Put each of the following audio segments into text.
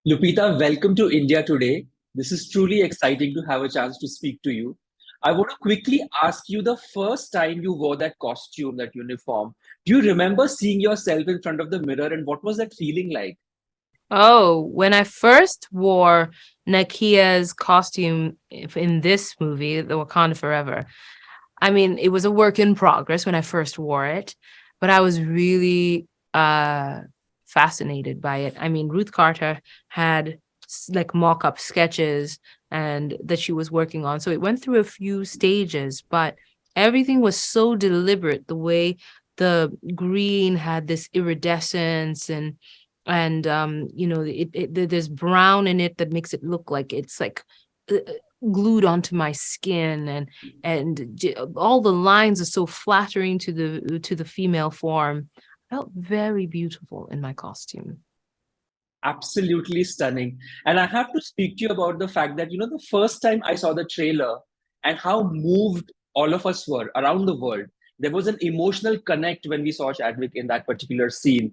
Lupita, welcome to India today. This is truly exciting to have a chance to speak to you. I want to quickly ask you the first time you wore that costume, that uniform. Do you remember seeing yourself in front of the mirror and what was that feeling like? Oh, when I first wore Nakia's costume in this movie, The Wakanda Forever, I mean, it was a work in progress when I first wore it, but I was really fascinated by it. I mean, Ruth Carter had like mock-up sketches and that she was working on. So it went through a few stages, but everything was so deliberate. The way the green had this iridescence and there's brown in it that makes it look like it's like glued onto my skin and all the lines are so flattering to the female form. I felt very beautiful in my costume. Absolutely stunning. And I have to speak to you about the fact that, the first time I saw the trailer and how moved all of us were around the world, there was an emotional connect when we saw Chadwick in that particular scene.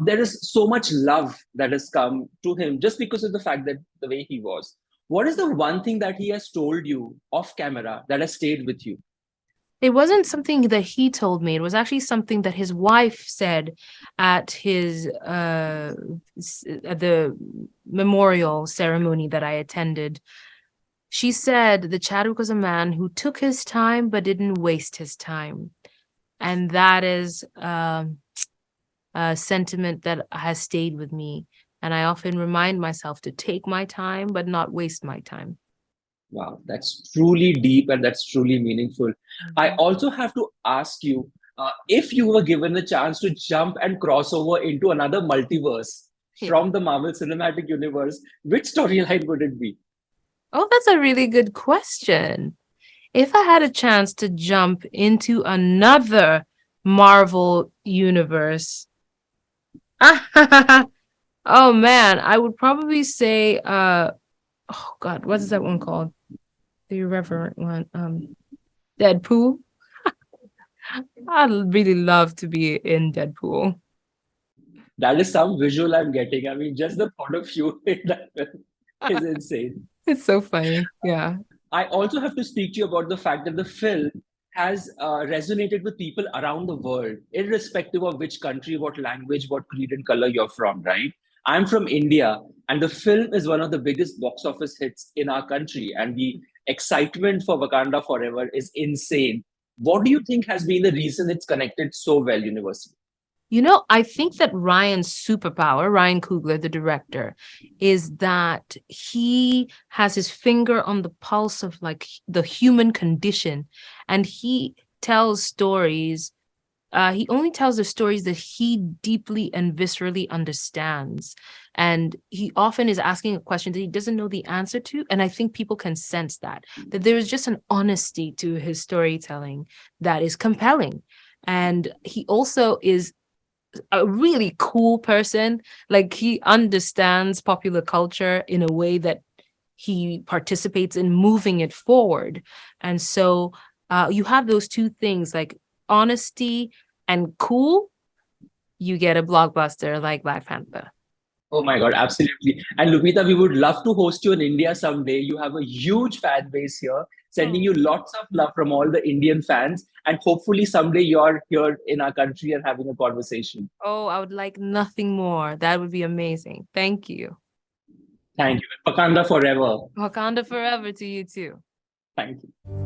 There is so much love that has come to him just because of the fact that the way he was. What is the one thing that he has told you off camera that has stayed with you? It wasn't something that he told me. It was actually something that his wife said at his at the memorial ceremony that I attended. She said that Chadwick was a man who took his time but didn't waste his time. And that is a sentiment that has stayed with me. And I often remind myself to take my time but not waste my time. Wow, that's truly deep and that's truly meaningful. I Mhm. also have to ask you if you were given a chance to jump and cross over into another multiverse Yeah. from the Marvel Cinematic Universe, which storyline would it be? Oh, that's a really good question. If I had a chance to jump into another Marvel universe, oh man, I would probably say oh god, what is that one called? The irreverent one. Deadpool. I'd really love to be in Deadpool. That is some visual I'm getting. I mean, just the thought of you in that film is insane. It's so funny. Yeah. I also have to speak to you about the fact that the film has resonated with people around the world, irrespective of which country, what language, what creed and color you're from, right? I'm from India, and the film is one of the biggest box office hits in our country, and the excitement for Wakanda Forever is insane. What do you think has been the reason it's connected so well universally? I think that Ryan's superpower, Ryan Coogler, the director, is that he has his finger on the pulse of like the human condition and he tells stories. He only tells the stories that he deeply and viscerally understands. And he often is asking a question that he doesn't know the answer to. And I think people can sense that there is just an honesty to his storytelling that is compelling. And he also is a really cool person. Like he understands popular culture in a way that he participates in moving it forward. And so you have those two things like honesty and cool, you get a blockbuster like Black Panther. Oh my God, absolutely. And Lupita, we would love to host you in India someday. You have a huge fan base here, sending Oh. you lots of love from all the Indian fans. And hopefully someday you're here in our country and having a conversation. Oh, I would like nothing more. That would be amazing. Thank you. Thank you. Wakanda forever. Wakanda forever to you too. Thank you.